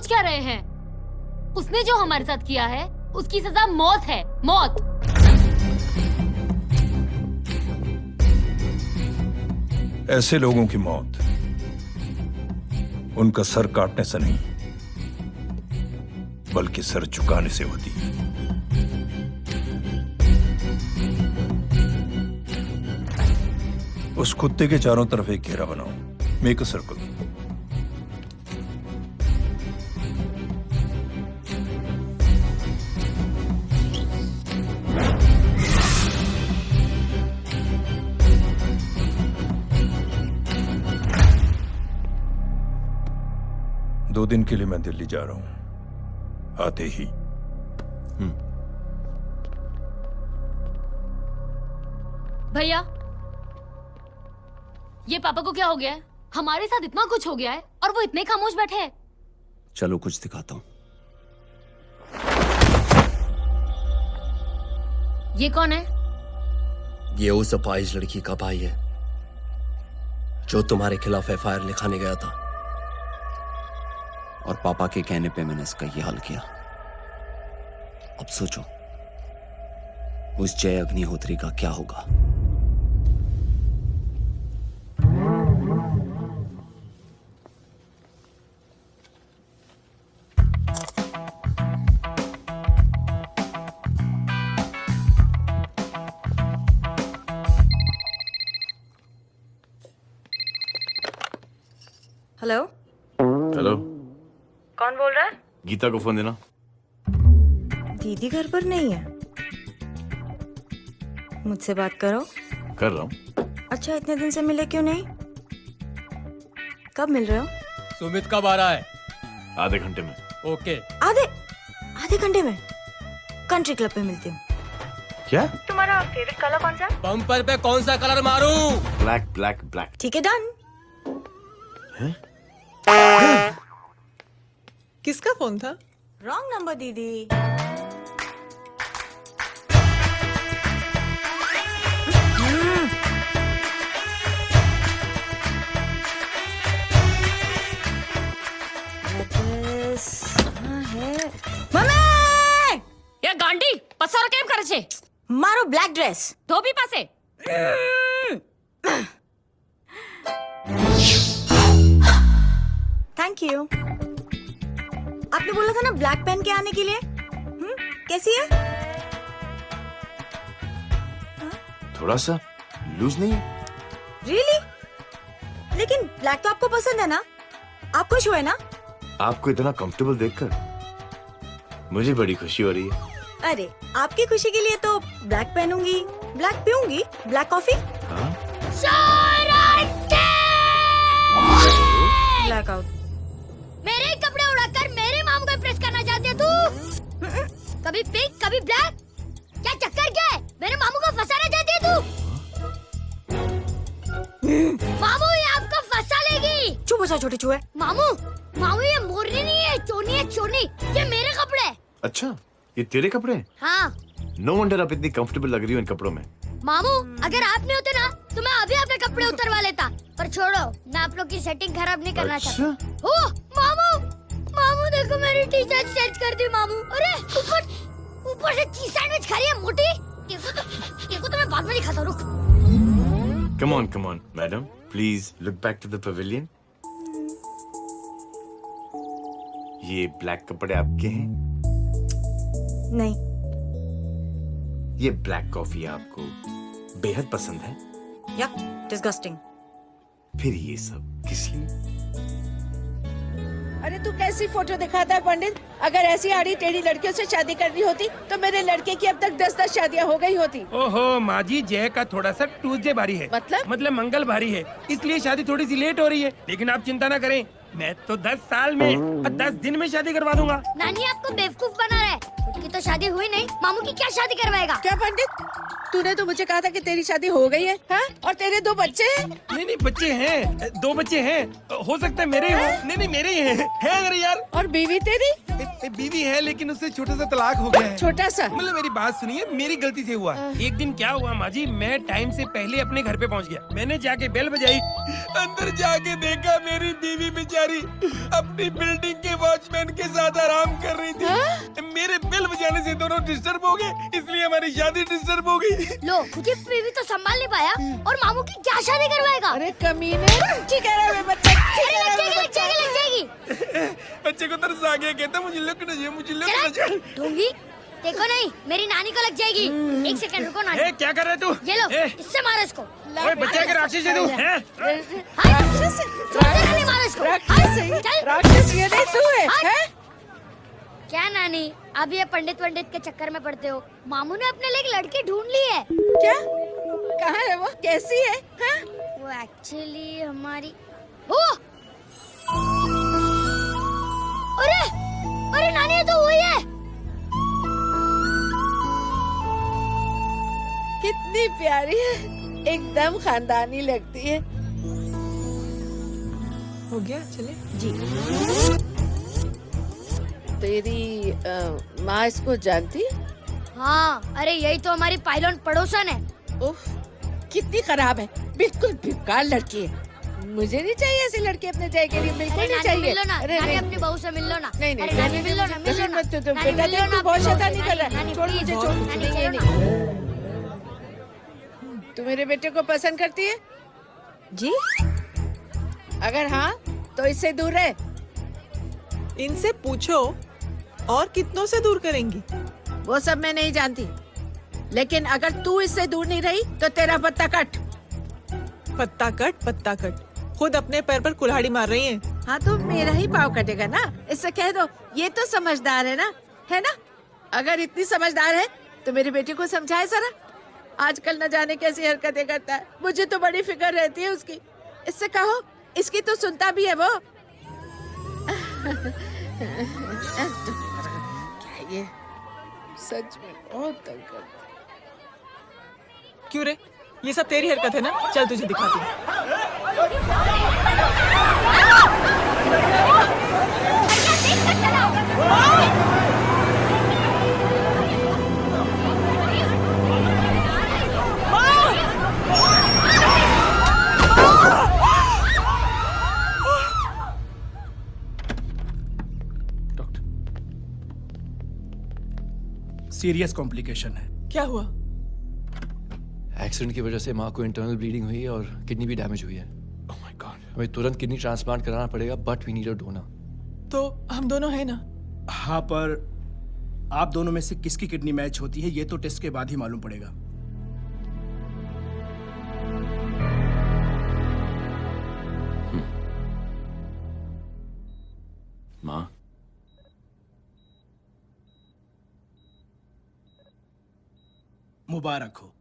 क्या रहे हैं? उसने जो हमारे साथ किया है उसकी सजा मौत है, मौत। ऐसे लोगों की मौत उनका सर काटने से नहीं बल्कि सर झुकाने से होती है। उस कुत्ते के चारों तरफ एक घेरा बनाओ, मेक अ सर्कल। दो दिन के लिए मैं दिल्ली जा रहा हूं, आते ही। भैया, ये पापा को क्या हो गया है? हमारे साथ इतना कुछ हो गया है और वो इतने खामोश बैठे हैं। चलो कुछ दिखाता हूं। ये कौन है? ये उस अपाहिज लड़की का भाई है जो तुम्हारे खिलाफ एफआईआर लिखाने गया था, और पापा के कहने पे मैंने इसका ये हाल किया। अब सोचो उस जय अग्निहोत्री का क्या होगा। हेलो हेलो, कौन बोल रहा है? गीता को फोन देना। दीदी घर पर नहीं है। मुझसे बात करो। कर रहा हूँ। अच्छा, इतने दिन से मिले क्यों नहीं? कब मिल रहे हो? सुमित कब आ रहा है? आधे घंटे में। ओके। आधे घंटे में कंट्री क्लब पे मिलती हूँ। क्या? तुम्हारा फेवरेट कलर कौन सा? बम्पर पे कौन सा कलर मारूं? Black black black. ठीक है, डन। किसका फोन था? रॉन्ग नंबर दीदी। ये गांडी पसार केम करे छे? मारो ब्लैक ड्रेस। धोबी पासे। Thank you. आपने बोला था ना ब्लैक पेन के आने के लिए। कैसी है? थोड़ा सा लूज नहीं है? रियली? लेकिन ब्लैक तो आपको पसंद है ना? आप खुश हुए ना? आपको इतना कंफर्टेबल देखकर मुझे बड़ी खुशी हो रही है। अरे, आपकी खुशी के लिए तो ब्लैक पहनूंगी, ब्लैक पीऊंगी, ब्लैक कॉफी। हाँ? Black out. मेरे कपड़े उड़ाकर मेरे मामू को प्रेस करना चाहती है तू? कभी पिंक कभी ब्लैक, क्या चक्कर क्या है? मेरे मामू को फंसाना चाहती है तू? मामू, ये आपको फंसा लेगी। चुप हो जाओ छोटे चूहे। मामू, मामू ये मोरनी नहीं है, चोनी है चोनी। ये मेरे कपड़े हैं। अच्छा, ये तेरे कपड़े हैं? हाँ। नो वंडर आप इतनी कंफर्टेबल लग रही हो इन कपड़ों में। मामू, अगर आप नहीं होते ना तो मैं अभी अपने कपड़े उतरवा लेता। पर छोड़ो, मैं आप लोग की सेटिंग खराब नहीं करना चाहता। ओह, मामू, मामू देखो मेरी टी शर्ट चेंज कर दी मामू। अरे ऊपर से चीज सैंडविच खा रही है मोटी। ये को तो मैं बाद में दिखाता हूँ, रुक। Come on madam, please look back to the pavilion. ये ब्लैक कपड़े आपके हैं? नहीं। ये ब्लैक कॉफी आपको बेहद पसंद है? या डिस्गस्टिंग। फिर ये सब किस लिए? अरे तू कैसी फोटो दिखाता है पंडित? अगर ऐसी आड़ी टेढ़ी लड़कियों से शादी करनी होती तो मेरे लड़के की अब तक 10-10 शादियां हो गई होती। ओहो माँ जी, जय का थोड़ा सा ट्यूसडे भारी है। मतलब मंगल भारी है, इसलिए शादी थोड़ी सी लेट हो रही है। लेकिन आप चिंता ना करें, मैं तो 10 साल में और 10 दिन में शादी करवा दूंगा। नानी आपको बेवकूफ बना रहा है। खुद की तो शादी हुई नहीं, मामू की क्या शादी करवाएगा? क्या पंडित, तूने तो मुझे कहा था कि तेरी शादी हो गई है, हाँ? और तेरे 2 बच्चे हैं। नहीं, बच्चे हैं, 2 बच्चे हैं। हो सकता है मेरे हो। नहीं, मेरे ही हैं। है अगर यार। और बीवी तेरी? बीवी है लेकिन उससे छोटा सा तलाक हो गया है। छोटा सा? मतलब मेरी बात सुनिए, मेरी गलती से हुआ। एक दिन क्या हुआ माँ जी, मैं टाइम से पहले अपने घर पे पहुँच गया। मैंने जाके बेल बजाई, अंदर जाके देखा मेरी बीवी बेचारी अपनी बिल्डिंग के वॉचमैन के साथ आराम कर रही थी। मेरे बेल बजाने से दोनों डिस्टर्ब हो गए, इसलिए हमारी शादी डिस्टर्ब हो गई। लो, खुद बीवी तो संभाल नहीं पाया और मामू की क्या शादी करवाएगा? अरे कमीने, ठीक है रे बच्चा, ठीक है रे लग बच्चा। जाएगी। बच्चे को तरस आ गया, कहता मुझे लग नहीं है, मुझे लग नहीं है। ढूंगी, देखो नहीं, मेरी नानी को लग जाएगी। एक सेकंड रुको नानी। ए, क्या कर रहे तू? ये लो, ए, इससे मारो इसको। ओए, बच्चा के राक्षस है तू, हैं? राक्षस नहीं मारो इसको। चल। राक्षस ये नहीं तू है, हैं? क्या नानी, अब ये पंडित के चक्कर में पड़ते हो? मामू ने अपने लिए एक लड़की ढूंढ ली है। क्या? कहाँ है वो? कैसी है? हैं? वो एक्चुअली हमारी हो। अरे अरे नानी, ये तो वही है। कितनी प्यारी है, एकदम खानदानी लगती है। हो गया, चले। तेरी माँ इसको जानती है? हाँ, अरे यही तो हमारी पायलट पड़ोसन है। उफ, कितनी खराब है, बिल्कुल बेकार लड़की है। मुझे नहीं चाहिए ऐसी लड़की अपने जय के लिए, बिल्कुल अरे नहीं नानी चाहिए। मिलो ना, अरे नानी नहीं, अपनी बहू से मिल लो ना। नहीं, अरे नानी मिल लो ना, मिल लो ना। मत तो नानी बेटा मिल लो देख, ना तू बहुत अपनी बहू से। शैतानी कर रहा है। नानी, छोड़ प्लीज, मुझे, छोड़, नानी, नहीं, चलो नहीं। ना। तू मेरे बेटे को पसंद करती है? जी, अगर हाँ तो इससे दूर रहे। इनसे पूछो और कितनों से दूर करेंगी? वो सब मैं नहीं जानती, लेकिन अगर तू इससे दूर नहीं रही तो तेरा पत्ता कट। पत्ता कट, खुद अपने पैर पर कुल्हाड़ी मार रही हैं। हाँ तो मेरा ही पाव कटेगा ना, इससे कह दो ये तो समझदार है ना? अगर इतनी समझदार है तो मेरे बेटे को समझाए जरा। आजकल न जाने कैसी हरकतें करता है, मुझे तो बड़ी फिक्र रहती है उसकी। इससे कहो, इसकी तो सुनता भी है वो। क्या ये सच में बहुत तंग करता है। क्यों रे, ये सब तेरी हरकत है ना? चल तुझे दिखाती हूँ। सीरियस कॉम्प्लिकेशन है। क्या हुआ? एक्सीडेंट की वजह से माँ को इंटरनल ब्लीडिंग हुई है और किडनी भी डैमेज हुई है। Oh my god. हमें तुरंत किडनी ट्रांसप्लांट कराना पड़ेगा, but we need a donor. तो हम दोनों हैं ना? हाँ, पर आप दोनों में से किसकी किडनी मैच होती है ये तो टेस्ट के बाद ही मालूम पड़ेगा। माँ, मुबारक हो,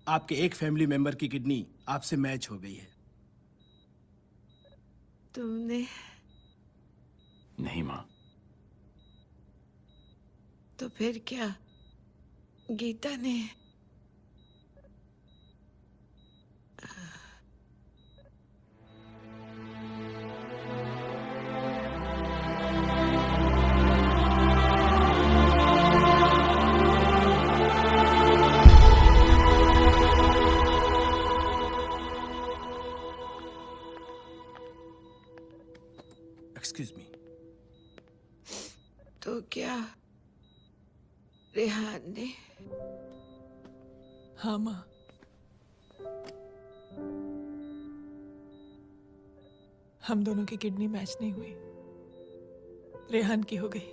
आपके एक फैमिली मेंबर की किडनी आपसे मैच हो गई है। तुमने? नहीं माँ। तो फिर क्या गीता ने? Excuse me. तो क्या रेहान ने? हाँ माँ, हम दोनों की किडनी मैच नहीं हुई, रेहान की हो गई।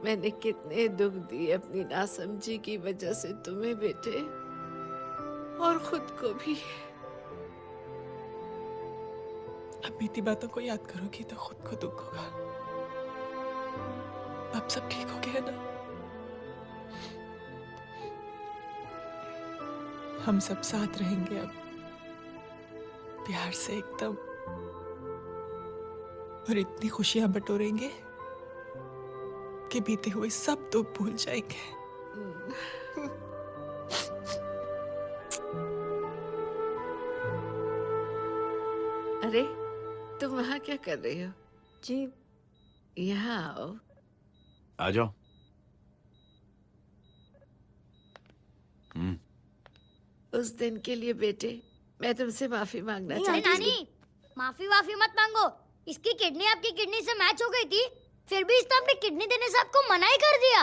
मैंने कितने दुख दिए अपनी नासमझी की वजह से तुम्हें बेटे, और खुद को भी। अब बीती बातों को याद करोगी तो खुद को दुख होगा। अब सब ठीक हो गया ना? हम सब साथ रहेंगे अब, प्यार से एकदम, और इतनी खुशियां बटोरेंगे कि बीते हुए सब दुख भूल जाएंगे। तुम वहाँ क्या कर रही हो? जी यहाँ आओ। आ जाओ। उस दिन के लिए बेटे मैं तुमसे माफी मांगना अरे चाहती हूँ। नानी, माफी वाफी मत मांगो। इसकी किडनी आपकी किडनी से मैच हो गई थी, फिर भी इसने अपनी किडनी देने से आपको मना ही कर दिया।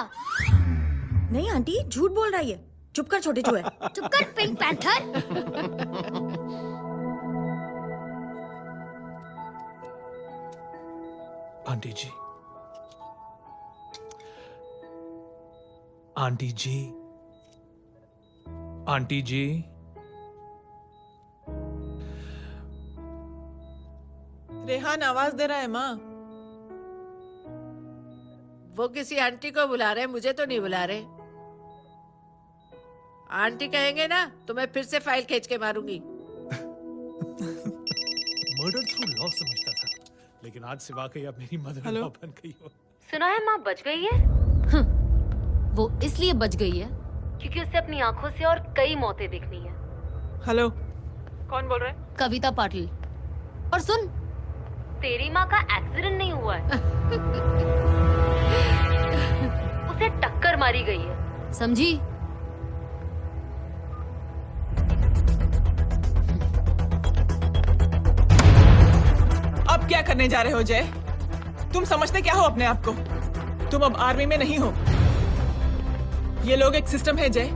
नहीं आंटी, झूठ बोल रही है। चुप कर छोटे चूहे। चुप कर पिंक पैंथर। आंटी जी, आंटी जी, आंटी जी, रेहान आवाज दे रहा है माँ। वो किसी आंटी को बुला रहे हैं, मुझे तो नहीं बुला रहे। आंटी कहेंगे ना तो मैं फिर से फाइल खींच के मारूंगी। मर्डर थ्रू लॉ समझता था, लेकिन आज से वाकई अब मेरी मदर इन लॉ बन गई हो। सुना है माँ बच गई है। वो इसलिए बच गई है क्योंकि उसे अपनी आंखों से और कई मौतें देखनी है। हेलो, कौन बोल रहे हैं? कविता पाटिल। और सुन, तेरी माँ का एक्सीडेंट नहीं हुआ है। उसे टक्कर मारी गई है, समझी? अब क्या करने जा रहे हो जय? तुम समझते क्या हो अपने आप को? तुम अब आर्मी में नहीं हो। ये लोग एक सिस्टम है जय,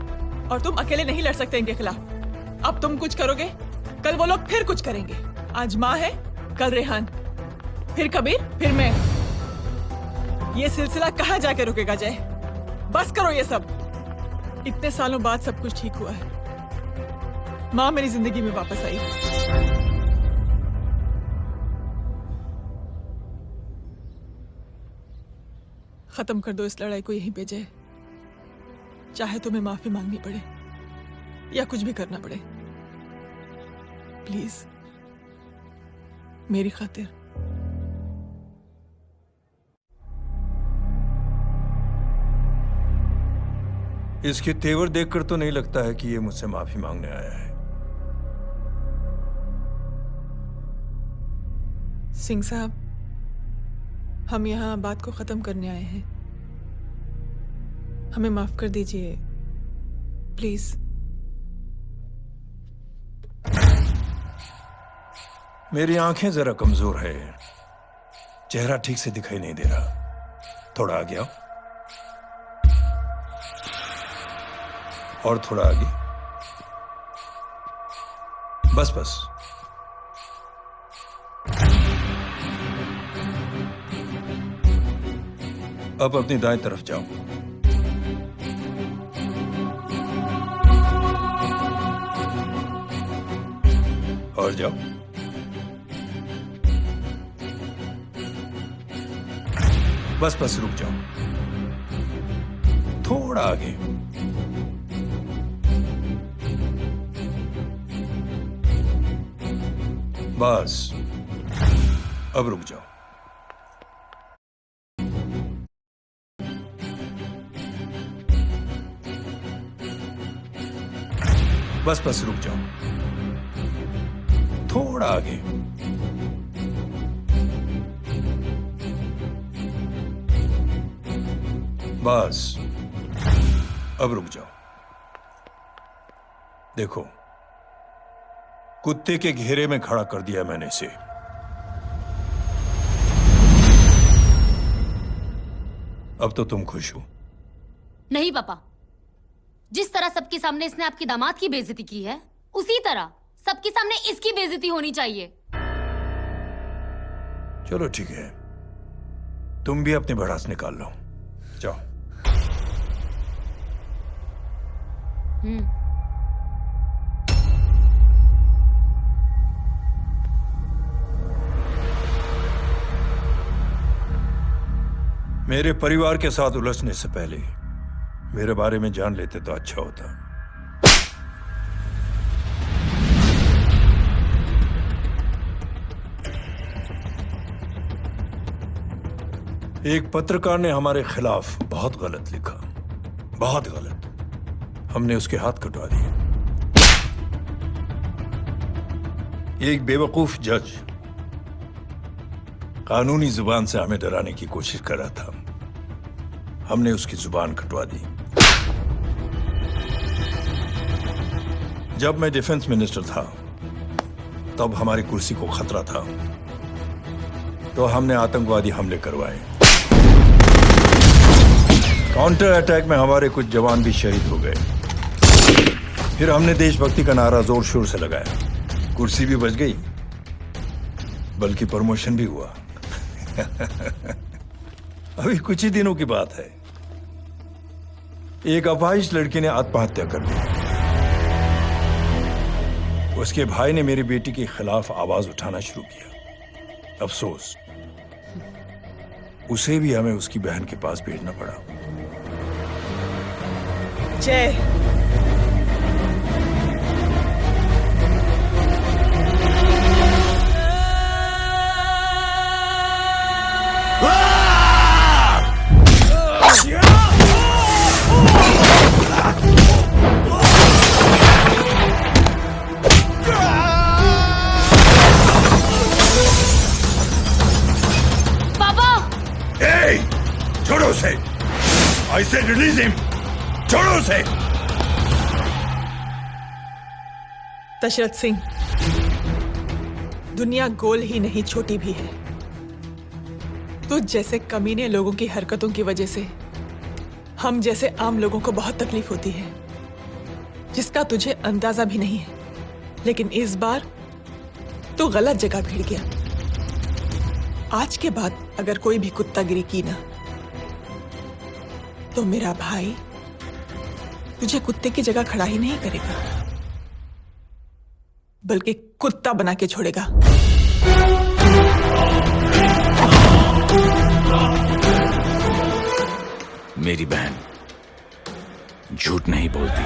और तुम अकेले नहीं लड़ सकते इनके खिलाफ। अब तुम कुछ करोगे, कल वो लोग फिर कुछ करेंगे। आज माँ है, कल रेहान, फिर कबीर, फिर मैं। ये सिलसिला कहाँ जाके रुकेगा जय? बस करो ये सब। इतने सालों बाद सब कुछ ठीक हुआ है। माँ मेरी जिंदगी में वापस आई। खत्म कर दो इस लड़ाई को यहीं पे जय। चाहे तुम्हें माफी मांगनी पड़े या कुछ भी करना पड़े, प्लीज मेरी खातिर। इसके तेवर देखकर तो नहीं लगता है कि ये मुझसे माफी मांगने आया है। सिंह साहब, हम यहाँ बात को खत्म करने आए हैं। हमें माफ कर दीजिए प्लीज। मेरी आंखें जरा कमजोर है, चेहरा ठीक से दिखाई नहीं दे रहा। थोड़ा आगे आओ, और थोड़ा आगे। बस बस। अब अपनी दाएं तरफ जाओ। और जाओ। बस बस, रुक जाओ। थोड़ा आगे। बस, अब रुक जाओ। बस बस, रुक जाओ। थोड़ा आगे। बस, अब रुक जाओ। देखो, कुत्ते के घेरे में खड़ा कर दिया मैंने इसे। अब तो तुम खुश हो? नहीं पापा, जिस तरह सबके सामने इसने आपकी दामाद की बेइज्जती की है, उसी तरह सबके सामने इसकी बेइज्जती होनी चाहिए। चलो ठीक है, तुम भी अपनी भड़ास निकाल लो। जाओ। मेरे परिवार के साथ उलझने से पहले मेरे बारे में जान लेते तो अच्छा होता। एक पत्रकार ने हमारे खिलाफ बहुत गलत लिखा, बहुत गलत। हमने उसके हाथ कटवा दिए। एक बेवकूफ जज कानूनी जुबान से हमें डराने की कोशिश कर रहा था। हमने उसकी जुबान कटवा दी। जब मैं डिफेंस मिनिस्टर था तब हमारी कुर्सी को खतरा था, तो हमने आतंकवादी हमले करवाए। काउंटर अटैक में हमारे कुछ जवान भी शहीद हो गए। फिर हमने देशभक्ति का नारा जोर शोर से लगाया। कुर्सी भी बच गई, बल्कि प्रमोशन भी हुआ। अभी कुछ ही दिनों की बात है, एक अपाहिज लड़की ने आत्महत्या कर ली। उसके भाई ने मेरी बेटी के खिलाफ आवाज उठाना शुरू किया। अफसोस, उसे भी हमें उसकी बहन के पास भेजना पड़ा। जय, छोड़ो उसे! I said release him! छोड़ो उसे! दशरथ सिंह, दुनिया गोल ही नहीं छोटी भी है। तुझ जैसे कमीने लोगों की हरकतों की वजह से हम जैसे आम लोगों को बहुत तकलीफ होती है, जिसका तुझे अंदाजा भी नहीं है। लेकिन इस बार तू गलत जगह भिड़ गया। आज के बाद अगर कोई भी कुत्तागिरी की ना, तो मेरा भाई तुझे कुत्ते की जगह खड़ा ही नहीं करेगा, बल्कि कुत्ता बना के छोड़ेगा। मेरी बहन झूठ नहीं बोलती।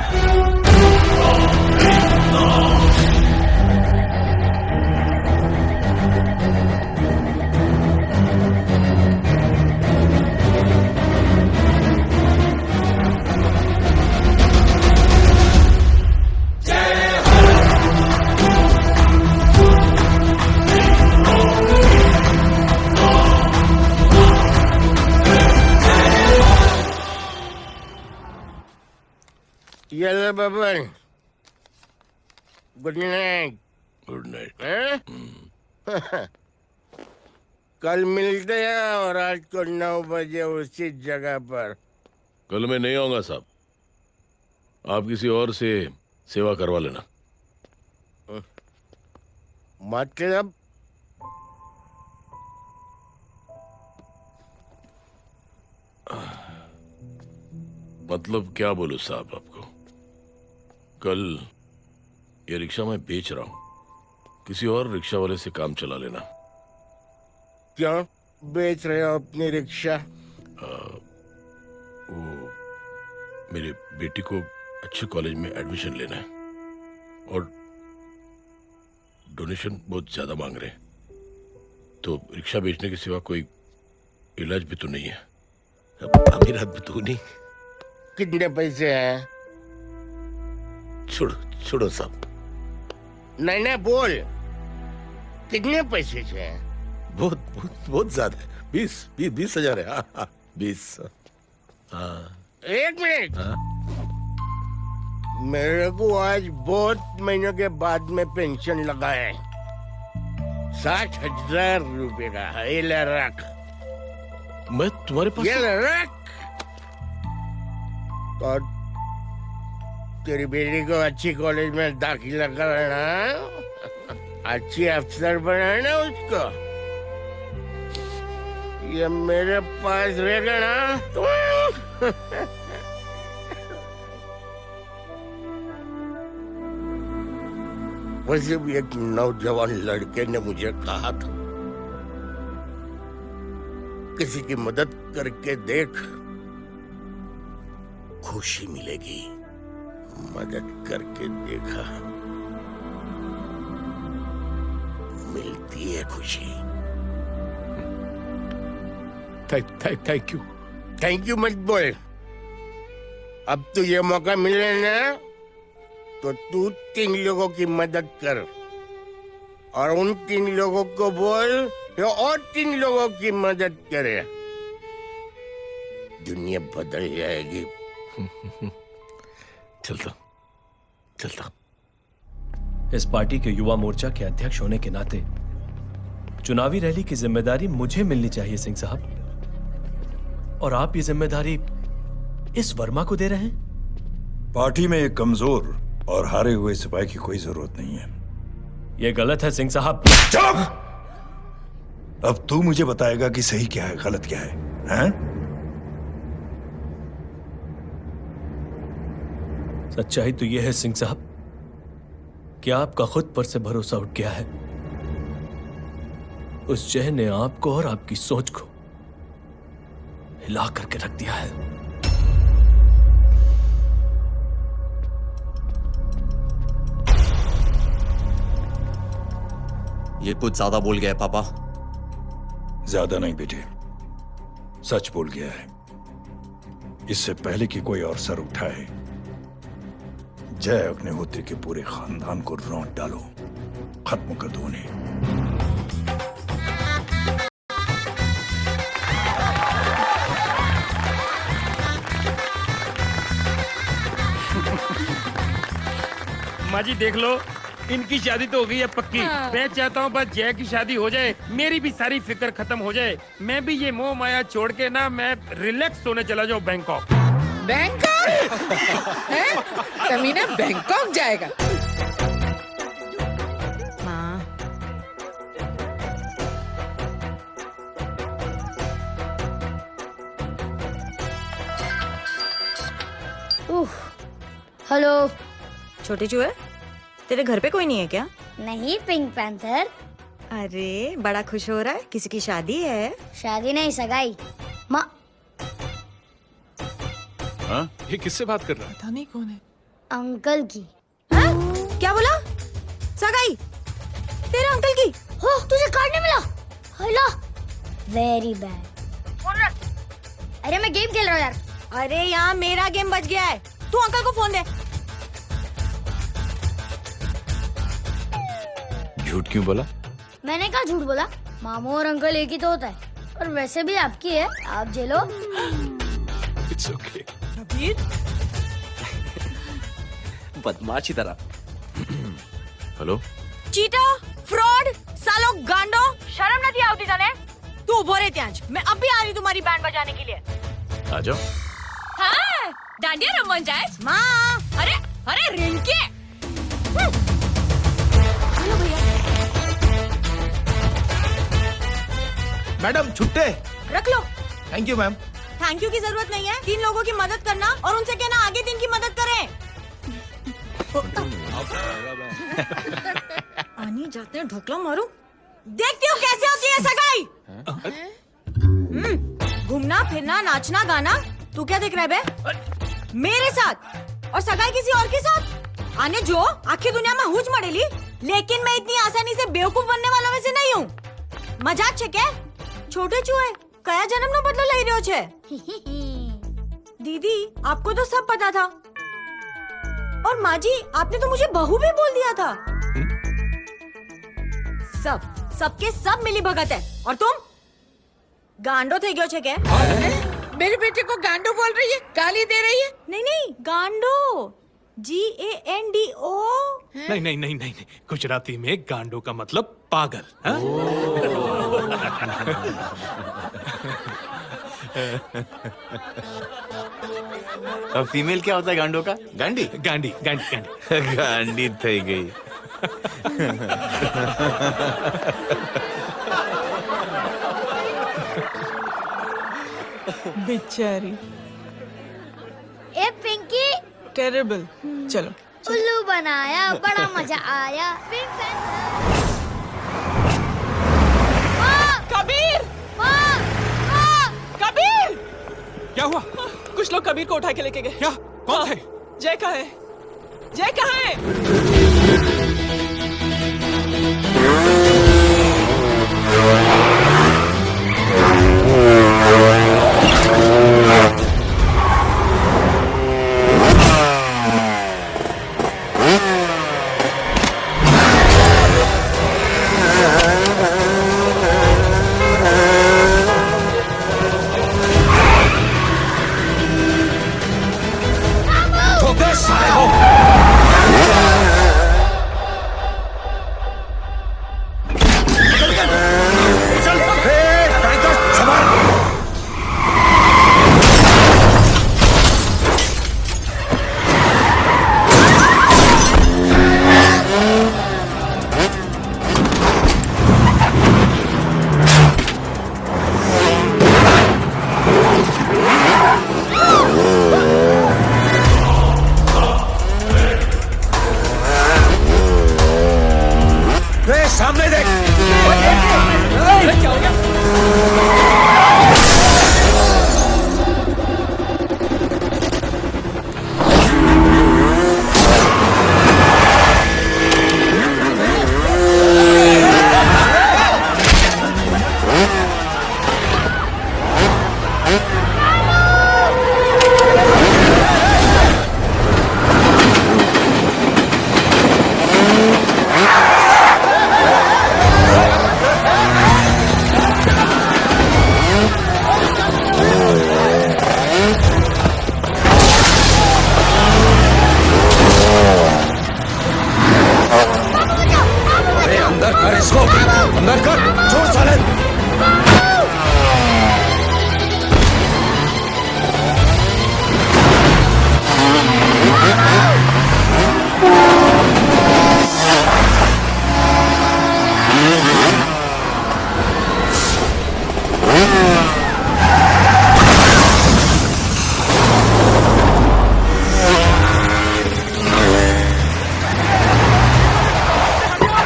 Yellow bubble. Good night. Good night. कल मिलते हैं और आज को 9 बजे उसी जगह पर। कल मैं नहीं आऊंगा साहब, आप किसी और से सेवा करवा लेना। मतलब? मतलब क्या बोलूं साहब आपको। कल ये रिक्शा मैं बेच रहा हूं, किसी और रिक्शा वाले से काम चला लेना। क्यों बेच रहे हो अपनी रिक्शा? वो मेरे बेटी को अच्छे कॉलेज में एडमिशन लेना है और डोनेशन बहुत ज्यादा मांग रहे हैं, तो रिक्शा बेचने के सिवा कोई इलाज भी तो नहीं है। अमीरात भी तो नहीं। कितने पैसे हैं? छोड़ो छोड़ो साहब। नहीं नहीं बोल, कितने पैसे हैं? बहुत बहुत बहुत ज्यादा है। 20,000 है। हाँ 20। हाँ 1 मिनट। मेरे को आज बहुत महीनों के बाद में पेंशन लगा है। 60,000 रुपए का है। ये ले रख। मैं तुम्हारे पास ये ले रख। और तेरी बेटी को अच्छी कॉलेज में दाखिला कराना, अच्छी अफसर बनाना उसको। ये मेरे पास रहेगा ना तो वैसे भी एक नौजवान लड़के ने मुझे कहा था, किसी की मदद करके देख, खुशी मिलेगी। मदद करके देखा, मिलती है खुशी। Thank you. थैंक यू मत बोल। अब तो ये मौका मिले ना, तो तू 3 लोगों की मदद कर और उन 3 लोगों को बोल तो और 3 लोगों की मदद करे, दुनिया बदल जाएगी। चलता चलता। इस पार्टी के युवा मोर्चा के अध्यक्ष होने के नाते चुनावी रैली की जिम्मेदारी मुझे मिलनी चाहिए सिंह साहब, और आप ये जिम्मेदारी इस वर्मा को दे रहे हैं। पार्टी में एक कमजोर और हारे हुए सिपाही की कोई जरूरत नहीं है। यह गलत है सिंह साहब। चुप! अब तू मुझे बताएगा कि सही क्या है, गलत क्या है, हैं? सच्चाई तो यह है सिंह साहब कि आपका खुद पर से भरोसा उठ गया है। उस जय ने आपको और आपकी सोच को हिला करके रख दिया है। ये कुछ ज्यादा बोल गया है पापा। ज्यादा नहीं बेटे, सच बोल गया है। इससे पहले कि कोई और सर उठाए, जय अग्निहोत्री के पूरे खानदान को रौंद डालो, खत्म कर दो उन्हें। माँ जी देख लो, इनकी शादी तो हो गई है पक्की। मैं चाहता हूँ बस जय की शादी हो जाए, मेरी भी सारी फिक्र खत्म हो जाए। मैं भी ये मोह माया छोड़ के ना, मैं रिलैक्स होने चला जाऊँ बैंकॉक। बैंकॉक? कमीना बैंकॉक जाएगा? माँ, हेलो। छोटे चूहे, तेरे घर पे कोई नहीं है क्या? नहीं पिंक पैंथर, अरे बड़ा खुश हो रहा है, किसी की शादी है? शादी नहीं सगाई। माँ ये किससे बात कर रहा है? पता नहीं कौन है। अंकल की। क्या बोला? सगाई तेरे अंकल की? हो तुझे कार्ड नहीं मिला? Hello, very bad. फोन रख। अरे मैं गेम खेल रहा हूँ यार। अरे यहाँ मेरा गेम बच गया है, तू अंकल को फोन दे। झूठ क्यों बोला? मैंने कहा झूठ बोला? मामू और अंकल एक ही तो होता है, और वैसे भी आपकी है, आप झेलो। It's okay. कबीर, बदमाश की तरह। हेलो, चीटा, फ्रॉड, सालो गांडो, शर्म नहीं आवती तने? तू उभो रे त्यांज, मैं अब भी आ रही तुम्हारी बैंड बजाने के लिए। आ जाओ। हाँ, डांडिया रमन जाए। माँ, अरे अरे रिंकी। हेलो भैया। मैडम छुट्टे। रख लो। Thank you ma'am. Thank you की जरूरत नहीं है, 3 लोगों की मदद करना और उनसे कहना आगे 3 की मदद करें। आने जाते हैं ढोकला मारूं। देखती हो कैसे होती है सगाई? घूमना फिरना नाचना गाना, तू क्या देख रहा है बे? मेरे साथ और सगाई किसी और के साथ? आने जो आखिर दुनिया में हुज मड़ेली, लेकिन मैं इतनी आसानी से बेवकूफ बनने वाला में से नहीं हूँ। मजाक छे क्या? छोटे चूहे कया जन्म नो बदलो लई रह्यो छे? दीदी आपको तो सब पता था, और माँ जी आपने तो मुझे बहू भी बोल दिया था। सबके सब मिली भगत है, और तुम गांडो थे गयो छे क्या? मेरे बेटे को गांडो बोल रही है, गाली दे रही है। नहीं गांडो, GANDO। नहीं नहीं नहीं नहीं, गुजराती में गांडो का मतलब पागल। हाँ? अब फीमेल क्या होता है गांडो का? गांडी गांडी गांडी गांडी गांडी थई गई। बेचारी। ए पिंकी, टेरेबल। चलो उल्लू बनाया, बड़ा मजा आया। Pink panther. कबीर, कबीर। क्या हुआ? कुछ लोग कबीर को उठा के लेके गए। क्या? कौन थे? जय कहाँ है? जय कहाँ है? अरे अंदर कर इसको, अंदर कर, छोड़ साले।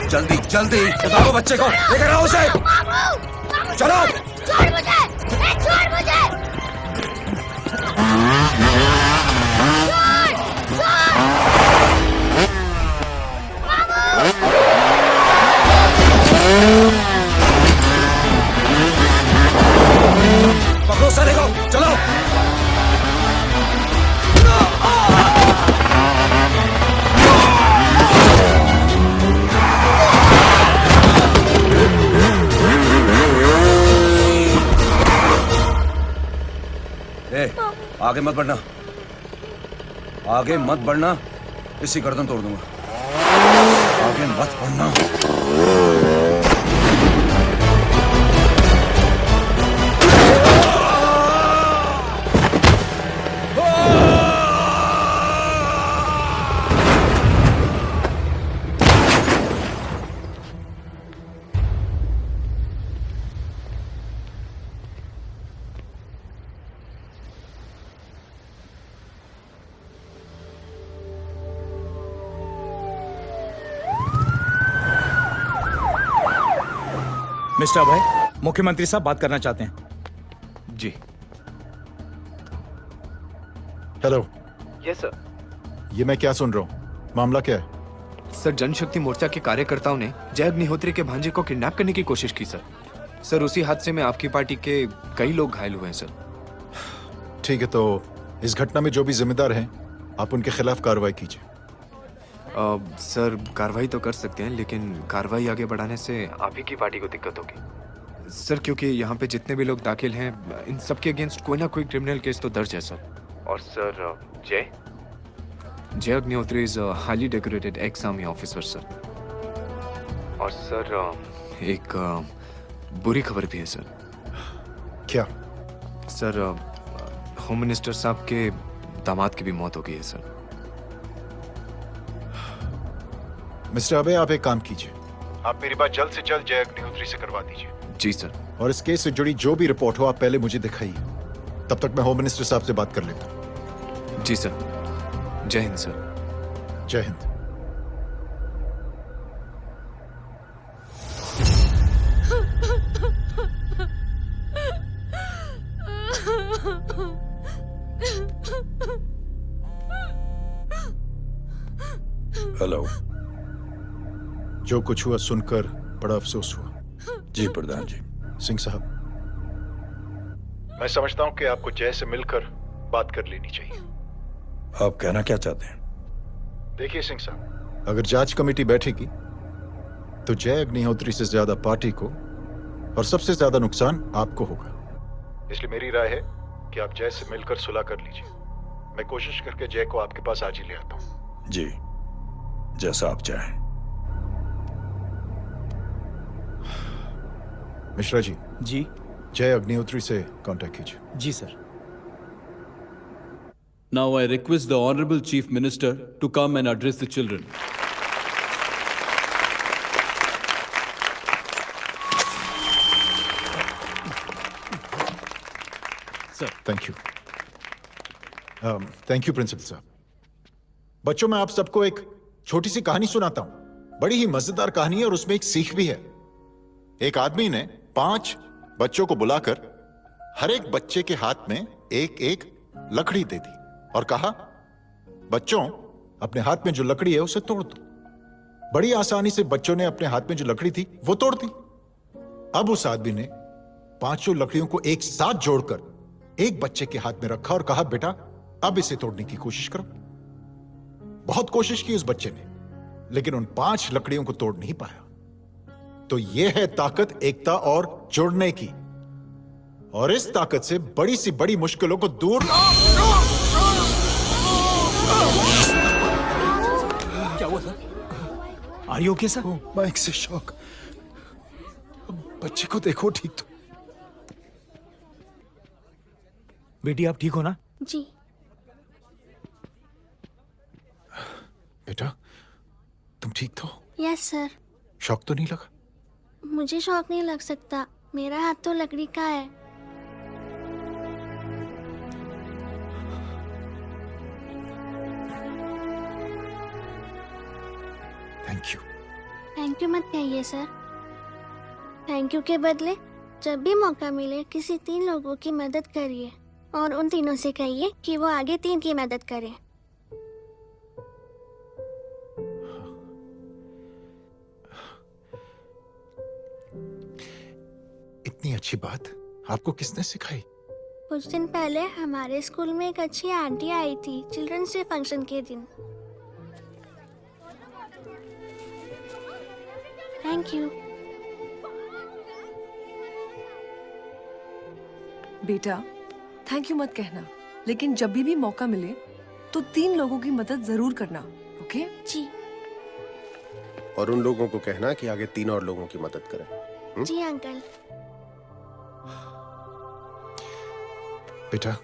जल्दी जल्दी बताओ बच्चे को, लेकर आओ उसे। चलो। छोड़ मुझे, छोड़ मुझे। पकड़ो साले को, चलो। आगे मत बढ़ना, आगे मत बढ़ना, इसी गर्दन तोड़ दूंगा। आगे मत बढ़ना। मिस्टर अभय, मुख्यमंत्री साहब बात करना चाहते हैं। जी। हेलो। Yes sir. ये मैं क्या सुन रहा हूँ, मामला क्या है? सर, जनशक्ति मोर्चा के कार्यकर्ताओं ने जय अग्निहोत्री के भांजे को किडनैप करने की कोशिश की सर। सर, उसी हादसे में आपकी पार्टी के कई लोग घायल हुए हैं सर। ठीक है, तो इस घटना में जो भी जिम्मेदार हैं, आप उनके खिलाफ कार्रवाई कीजिए। सर, कार्रवाई तो कर सकते हैं, लेकिन कार्रवाई आगे बढ़ाने से आप ही की पार्टी को दिक्कत होगी सर, क्योंकि यहाँ पे जितने भी लोग दाखिल हैं, इन सबके अगेंस्ट कोई ना कोई क्रिमिनल केस तो दर्ज है सर। और सर, जय Agnihotri is highly decorated ex army officer sir. और सर, एक बुरी खबर भी है सर। क्या? सर, होम मिनिस्टर साहब के दामाद की भी मौत हो गई है सर। मिस्टर अबे, आप एक काम कीजिए, आप मेरी बात जल्द से जल्द जय अग्निहोत्री से करवा दीजिए। जी सर। और इस केस से जुड़ी जो भी रिपोर्ट हो, आप पहले मुझे दिखाइए, तब तक मैं होम मिनिस्टर साहब से बात कर लेता हूँ। जी सर। जय हिंद सर। जय हिंद। हेलो। जो कुछ हुआ सुनकर बड़ा अफसोस हुआ। जी प्रधान जी। सिंह साहब, मैं समझता हूं कि आपको जय से मिलकर बात कर लेनी चाहिए। आप कहना क्या चाहते हैं? देखिए सिंह साहब, अगर जांच कमेटी बैठेगी तो जय अग्निहोत्री से ज्यादा पार्टी को और सबसे ज्यादा नुकसान आपको होगा। इसलिए मेरी राय है कि आप जय से मिलकर सुलह कर लीजिए। मैं कोशिश करके जय को आपके पास आज ही ले आता हूं। जी, जैसा आप चाहें। मिश्रा जी। जी। जय अग्निहोत्री से कांटेक्ट कीजिए। जी sir. Now I request the Honorable Chief Minister to come and address the children. Sir, thank you. Thank you principal साहब। बच्चों, मैं आप सबको एक छोटी सी कहानी सुनाता हूं। बड़ी ही मजेदार कहानी है और उसमें एक सीख भी है। एक आदमी ने 5 बच्चों को बुलाकर हर एक बच्चे के हाथ में एक एक लकड़ी दे दी और कहा, बच्चों, अपने हाथ में जो लकड़ी है उसे तोड़ दो। बड़ी आसानी से बच्चों ने अपने हाथ में जो लकड़ी थी वो तोड़ दी। अब उस आदमी ने 5 लकड़ियों को एक साथ जोड़कर एक बच्चे के हाथ में रखा और कहा, बेटा अब इसे तोड़ने की कोशिश करो। बहुत कोशिश की उस बच्चे ने, लेकिन उन 5 लकड़ियों को तोड़ नहीं पाया। तो यह है ताकत एकता और जुड़ने की। और इस ताकत से बड़ी सी बड़ी मुश्किलों को दूर क्या हुआ sir? Are you okay sir? Mike से शॉक। बच्चे को देखो ठीक तो। बेटी आप ठीक हो ना? जी। बेटा तुम ठीक तो? Yes sir. शॉक तो नहीं लगा? मुझे शौक नहीं लग सकता, मेरा हाथ तो लकड़ी का है। Thank you. थैंक यू मत कहिए सर। थैंक यू के बदले जब भी मौका मिले किसी 3 लोगों की मदद करिए और उन तीनों से कहिए कि वो आगे 3 की मदद करें। इतनी अच्छी बात आपको किसने सिखाई? कुछ दिन पहले हमारे स्कूल में एक अच्छी आंटी आई थी चिल्ड्रंस डे फंक्शन के दिन। Thank you. बेटा थैंक यू मत कहना, लेकिन जब भी मौका मिले तो 3 लोगों की मदद जरूर करना, ओके? जी। और उन लोगों को कहना कि आगे 3 और लोगों की मदद करें। जी अंकल। बेटा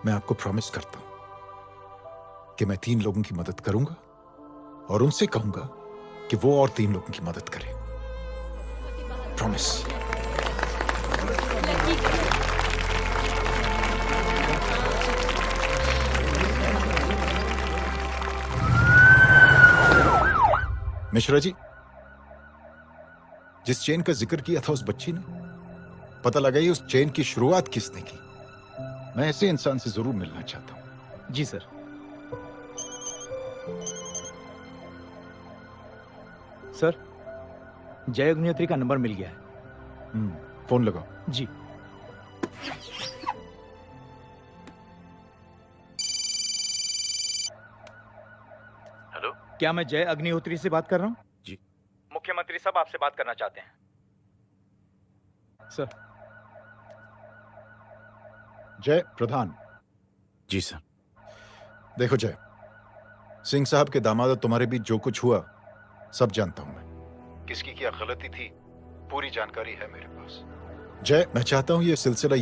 मैं आपको प्रॉमिस करता हूं कि मैं 3 लोगों की मदद करूंगा और उनसे कहूंगा कि वो और 3 लोगों की मदद करें। प्रॉमिस। मिश्रा जी, जिस चेन का जिक्र किया था उस बच्ची ने, पता लगाइए उस चेन की शुरुआत किसने की। मैं ऐसे इंसान से जरूर मिलना चाहता हूं। जी सर। सर जय अग्निहोत्री का नंबर मिल गया है। फोन लगाओ। जी। हेलो, क्या मैं जय अग्निहोत्री से बात कर रहा हूँ? जी। मुख्यमंत्री साहब आपसे बात करना चाहते हैं सर। जय प्रधान। जी सर। देखो जय, सिंह साहब के दामाद तुम्हारे बीच जो कुछ हुआ सब जानता हूं मैं। किसकी क्या गलती थी पूरी जानकारी है मेरे पास। जय मैं चाहता हूं ये सिलसिला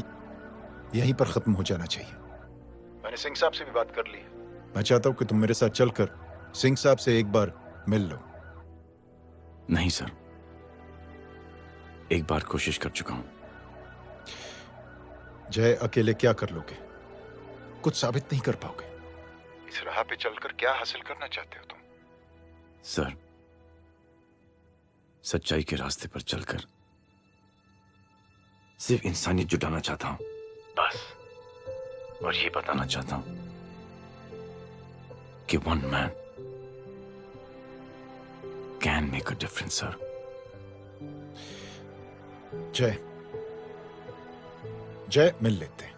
यहीं पर खत्म हो जाना चाहिए। मैंने सिंह साहब से भी बात कर ली है। मैं चाहता हूं कि तुम मेरे साथ चलकर सिंह साहब से एक बार मिल लो। नहीं सर, एक बार कोशिश कर चुका हूं। जय अकेले क्या कर लोगे? कुछ साबित नहीं कर पाओगे। इस राह पे चलकर क्या हासिल करना चाहते हो तुम? सर, सच्चाई के रास्ते पर चलकर सिर्फ इंसानियत जुटाना चाहता हूं, बस। और ये बताना चाहता हूं कि one man can make a difference sir. जय जय मिल लेते हैं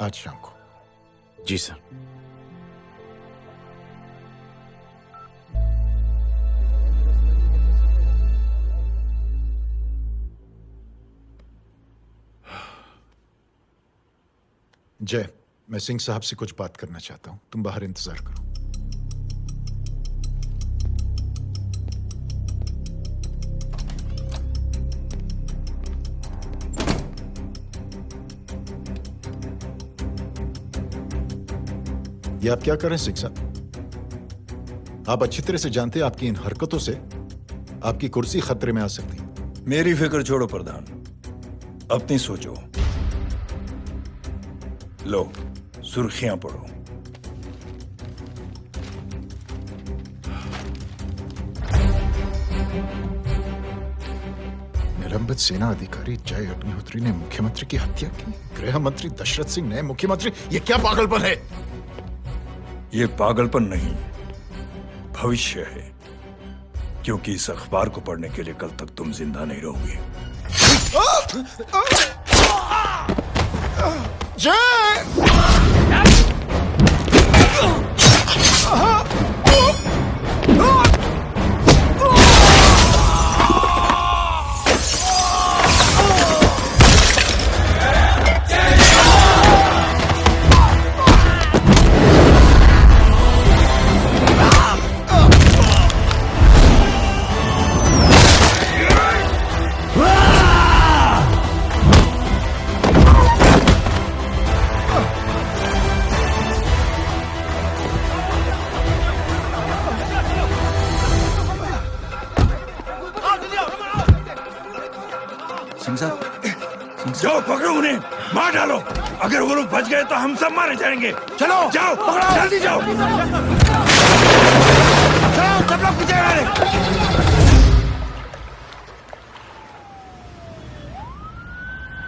आज शाम को। जी सर। जय मैं सिंह साहब से कुछ बात करना चाहता हूं, तुम बाहर इंतजार करो। ये आप क्या कर रहे हैं सिंह साहब? आप अच्छी तरह से जानते हैं आपकी इन हरकतों से आपकी कुर्सी खतरे में आ सकती है। मेरी फिक्र छोड़ो प्रधान, अपनी सोचो। लो सुर्खियां पढ़ो। निलंबित सेना अधिकारी जय अग्निहोत्री ने मुख्यमंत्री की हत्या की। गृह मंत्री दशरथ सिंह ने मुख्यमंत्री, ये क्या पागलपन है? ये पागलपन नहीं, भविष्य है, क्योंकि इस अखबार को पढ़ने के लिए कल तक तुम जिंदा नहीं रहोगे। सिंह साहब, जाओ पकड़ो उन्हें, मार डालो। अगर वो लोग बच गए तो हम सब मारे जाएंगे। चलो जाओ, पकड़ो, जल्दी जाओ। चलो सब लोग पीछे आ रहे।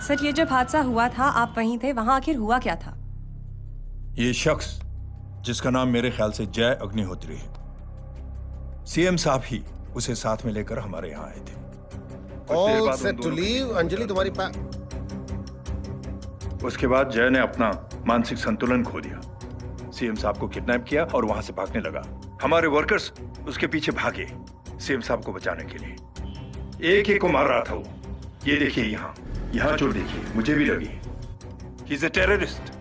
सर, ये जब हादसा हुआ था आप वहीं थे, वहां आखिर हुआ क्या था? ये शख्स जिसका नाम मेरे ख्याल से जय अग्निहोत्री है, सीएम साहब ही उसे साथ में लेकर हमारे यहाँ आए थे। All set to leave. Anjali तुम्हारी उसके बाद जय ने अपना मानसिक संतुलन खो दिया, सीएम साहब को किडनैप किया और वहां से भागने लगा। हमारे वर्कर्स उसके पीछे भागे सीएम साहब को बचाने के लिए। एक को मार रहा था वो। ये देखिए यहाँ चोट देखिए, मुझे भी लगी। ही इज ए टेररिस्ट,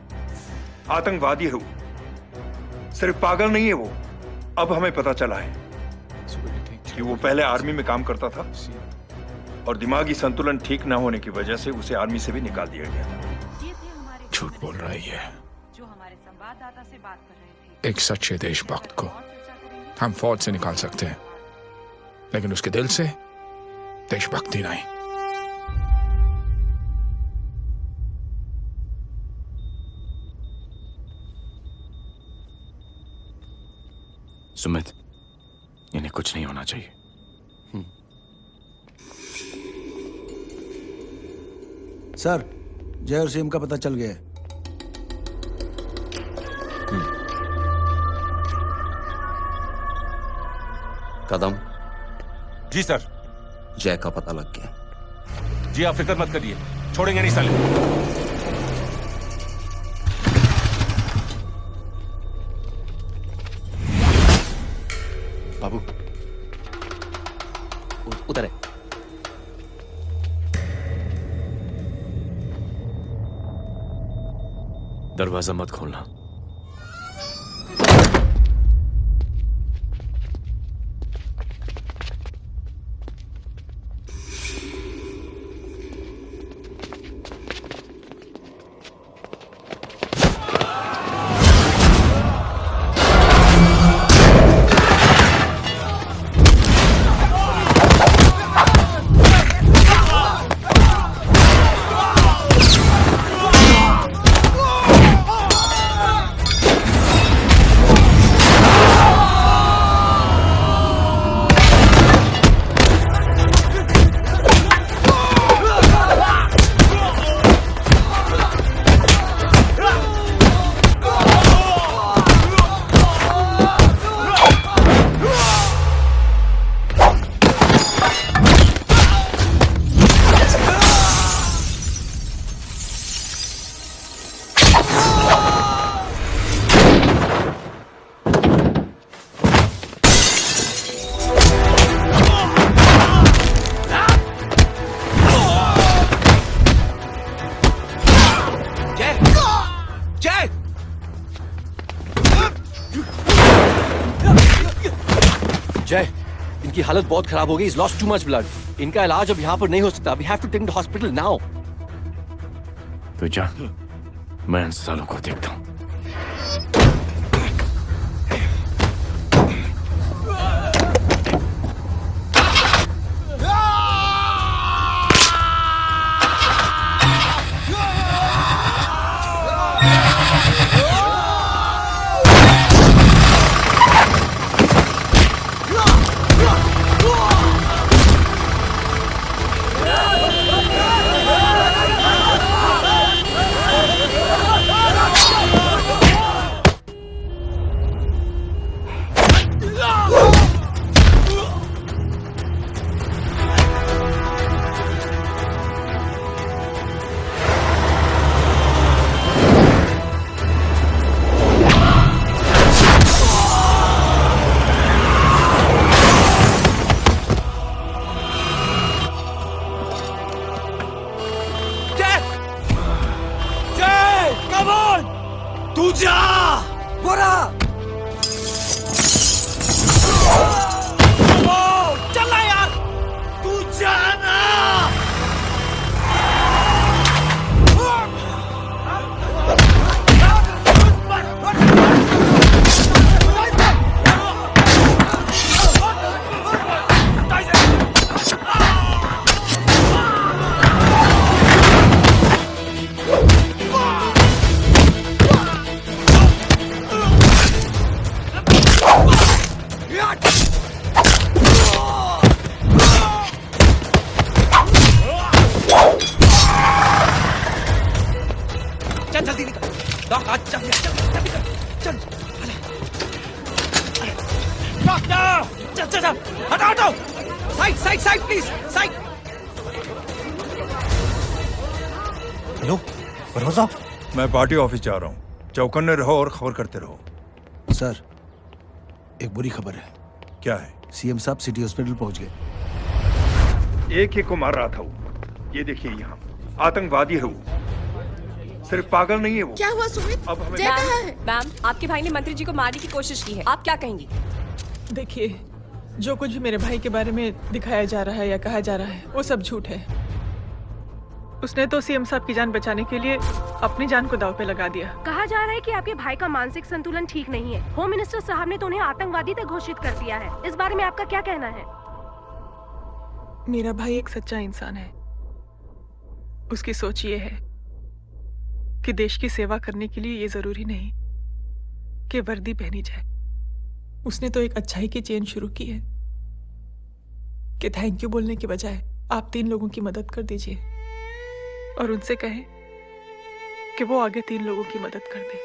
आतंकवादी है वो, सिर्फ पागल नहीं है वो। अब हमें पता चला है कि वो पहले आर्मी में काम करता था और दिमागी संतुलन ठीक न होने की वजह से उसे आर्मी से भी निकाल दिया गया। झूठ बोल रहा है ये। जो हमारे संवाददाता से बात कर रहे थे। एक सच्चे देशभक्त को हम फौज से निकाल सकते हैं, लेकिन उसके दिल से देशभक्ति नहीं। सुमित, इन्हें कुछ नहीं होना चाहिए। सर, जय और सीएम का पता चल गया है। कदम। जी सर। जय का पता लग गया। जी आप फिक्र मत करिए, छोड़ेंगे नहीं साले। बाबू उधर है। दरवाजा मत खोलना। जय, इनकी हालत बहुत खराब हो गई। He's lost too much blood. इनका इलाज अब यहाँ पर नहीं हो सकता। We have to take him to hospital now. तो जा, मैं इन सालों को देखता हूँ। तू जा बोरा चला यार तू जाना चल जल्दी निकल डॉक आज चल जल्दी कर चल डॉक्टर चल चल चल हटाओ हटाओ side side side please side hello परवा साहब मैं पार्टी ऑफिस जा रहा हूँ चौकन्ने रहो और खबर करते रहो। सर एक बुरी खबर है। क्या है? सीएम साहब सिटी हॉस्पिटल पहुंच गए। एक को मार रहा था वो। ये देखिए यहाँ आतंकवादी है वो, सिर्फ पागल नहीं है वो। क्या हुआ सुमित? अब हमें जय कहाँ है? मैम आपके भाई ने मंत्री जी को मारने की कोशिश की है, आप क्या कहेंगी? देखिए, जो कुछ भी मेरे भाई के बारे में दिखाया जा रहा है या कहा जा रहा है वो सब झूठ है। उसने तो सीएम साहब की जान बचाने के लिए अपनी जान को दांव पे लगा दिया। कहा जा रहा है कि आपके भाई का मानसिक संतुलन ठीक नहीं है। होम मिनिस्टर साहब ने तो उन्हें आतंकवादी तक घोषित कर दिया है। इस बारे में आपका क्या कहना है? मेरा भाई एक सच्चा इंसान है। उसकी सोच ये है कि देश की सेवा करने के लिए ये जरूरी नहीं कि वर्दी पहनी जाए। उसने तो एक अच्छाई की चेन शुरू की है कि थैंक यू बोलने के बजाय आप 3 लोगों की मदद कर दीजिए और उनसे कहें कि वो आगे 3 लोगों की मदद कर दे।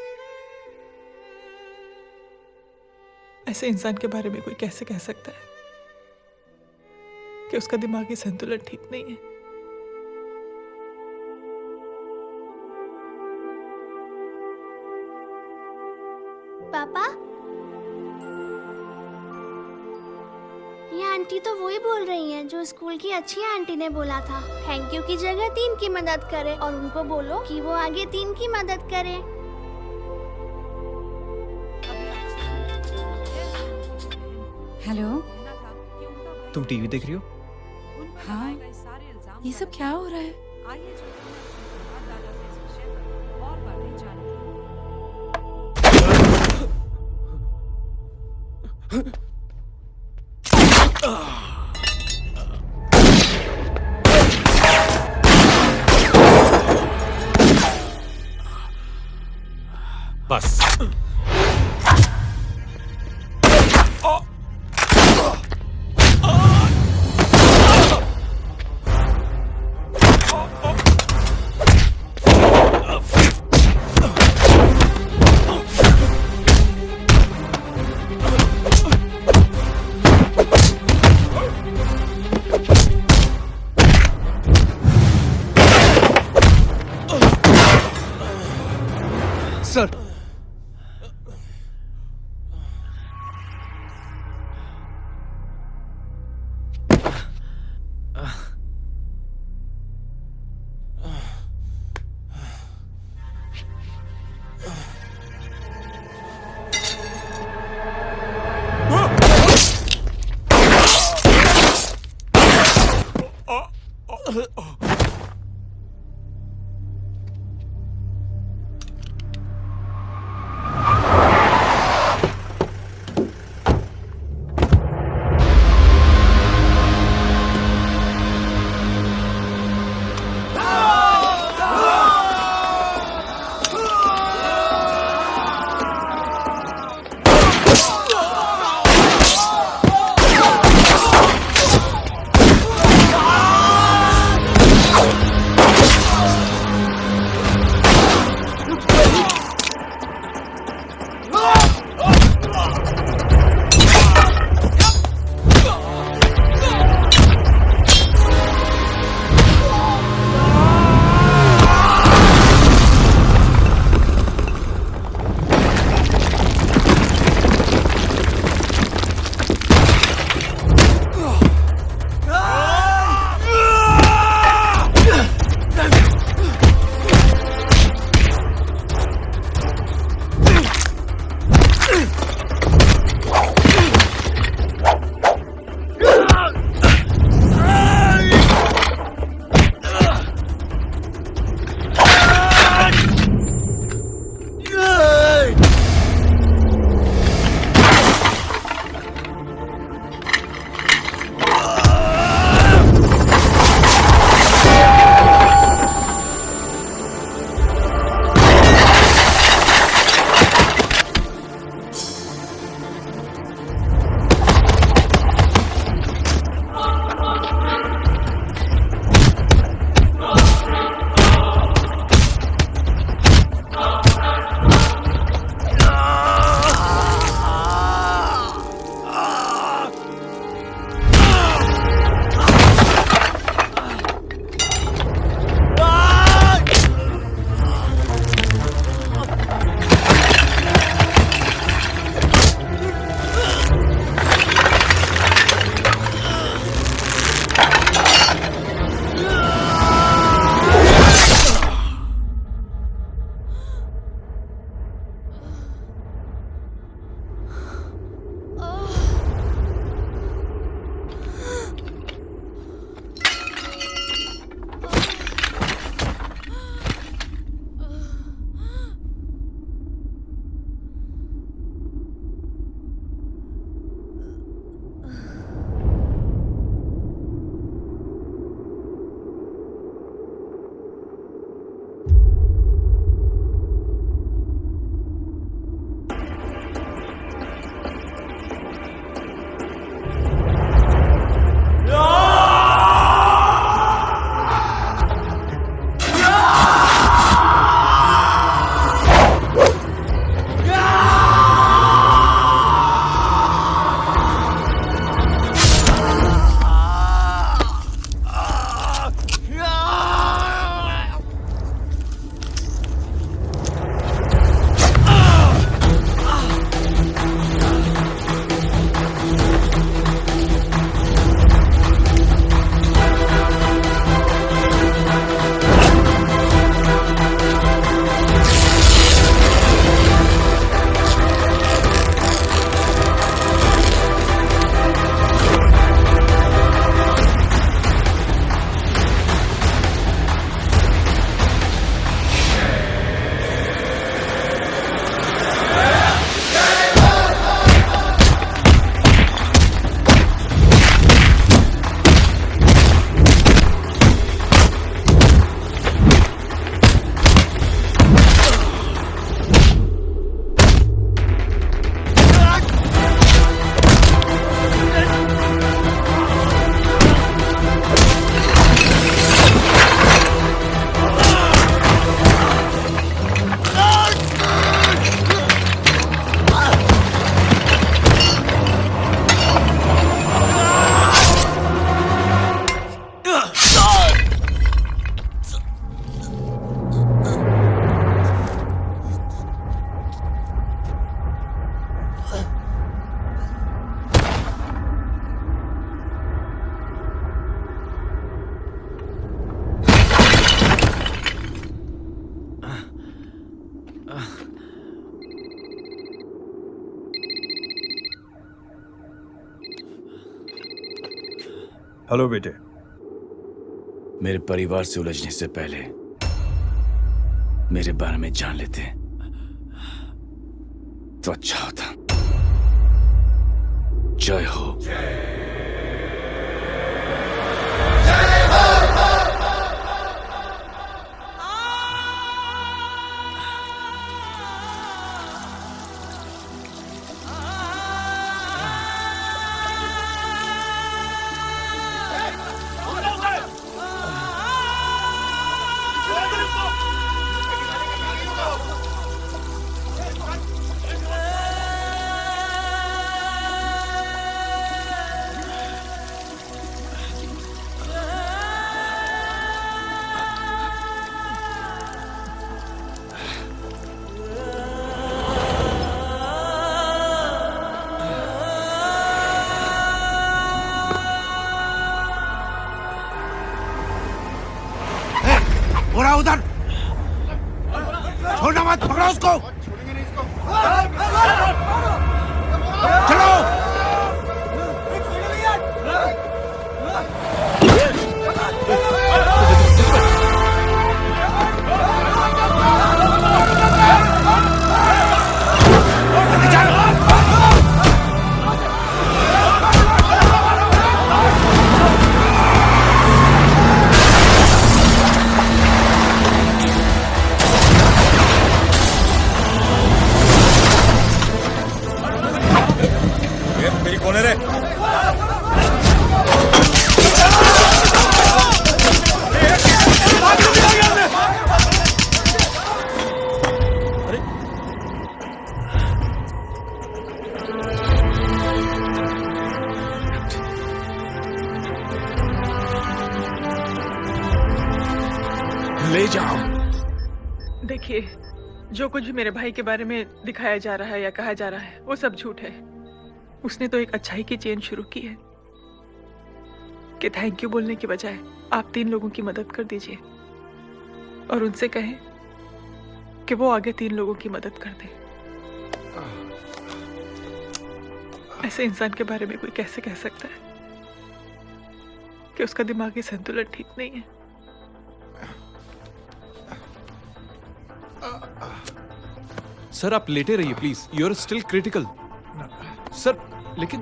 ऐसे इंसान के बारे में कोई कैसे कह सकता है कि उसका दिमागी संतुलन ठीक नहीं है? पापा, ये आंटी तो वही बोल रही हैं जो स्कूल की अच्छी आंटी ने बोला था थैंक यू की जगह 3 की मदद करे और उनको बोलो कि वो आगे 3 की मदद करे। हेलो, तुम टीवी देख रही हो? हाँ, ये सब क्या हो रहा है? बस सर हेलो बेटे। मेरे परिवार से उलझने से पहले मेरे बारे में जान लेते तो अच्छा होता। जय हो। उधर छोड़ना मत, पकड़ो उसको। चलो। मेरी कौन है रे? ले जाओ। देखिए, जो कुछ भी मेरे भाई के बारे में दिखाया जा रहा है या कहा जा रहा है वो सब झूठ है। उसने तो एक अच्छाई की चेन शुरू की है कि थैंक यू बोलने के बजाय आप 3 लोगों की मदद कर दीजिए और उनसे कहें कि वो आगे 3 लोगों की मदद कर दे। ऐसे इंसान के बारे में कोई कैसे कह सकता है कि उसका दिमागी संतुलन ठीक नहीं है? सर आप लेटे रहिए please, you are still critical. Sir लेकिन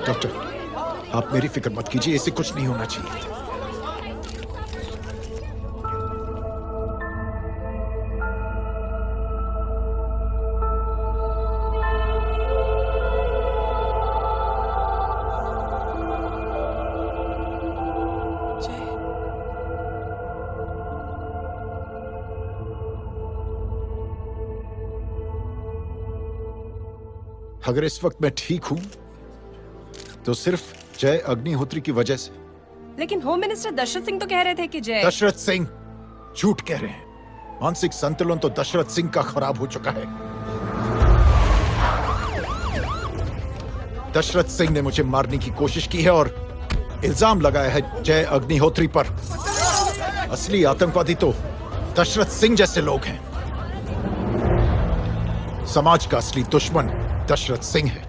डॉक्टर, आप मेरी फिक्र मत कीजिए, इसे कुछ नहीं होना चाहिए। अगर इस वक्त मैं ठीक हूं तो सिर्फ जय अग्निहोत्री की वजह से। लेकिन होम मिनिस्टर दशरथ सिंह तो कह रहे थे कि जय। दशरथ सिंह झूठ कह रहे हैं। मानसिक संतुलन तो दशरथ सिंह का खराब हो चुका है। दशरथ सिंह ने मुझे मारने की कोशिश की है और इल्जाम लगाया है जय अग्निहोत्री पर। असली आतंकवादी तो दशरथ सिंह जैसे लोग हैं। समाज का असली दुश्मन दशरथ सिंह है,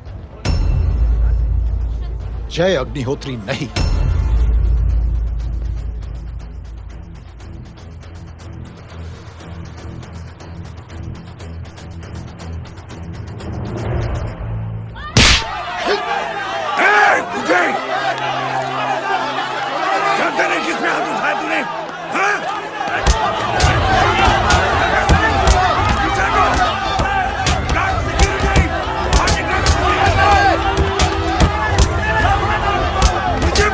जय अग्निहोत्री नहीं। किसमें हाथ उठाया तूने? मुझे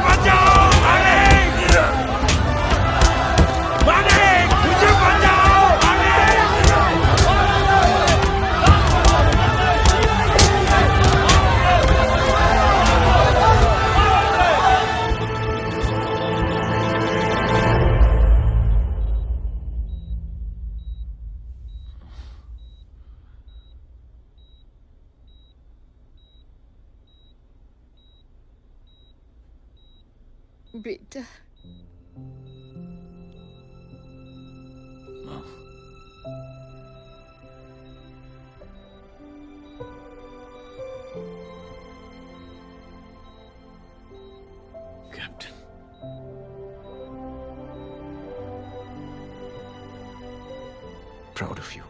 बेटा captain, proud of you.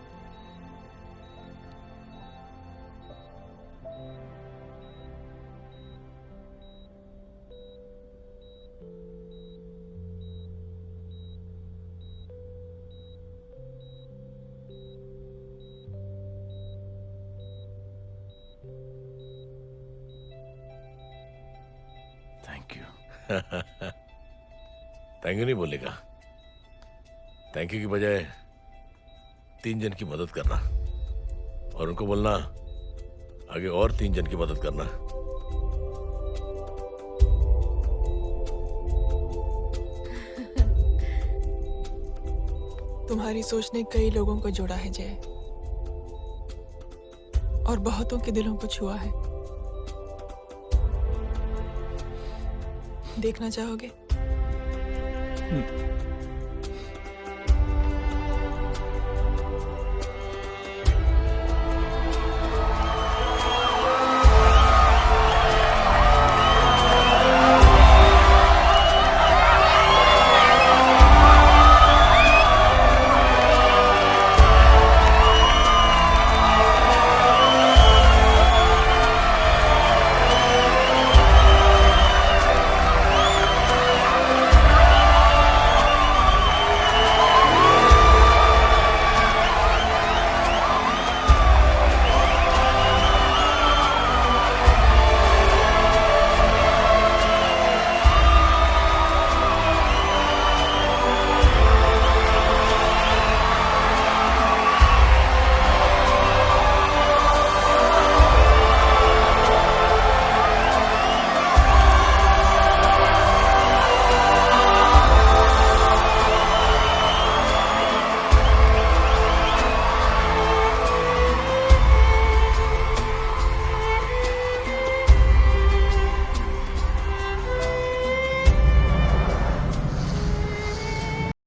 Thank you. Thank you नहीं बोलेगा, थैंक यू की बजाय 3 जन की मदद करना और उनको बोलना आगे और 3 जन की मदद करना। तुम्हारी सोच ने कई लोगों को जोड़ा है जय, और बहुतों के दिलों को छुआ है। देखना चाहोगे?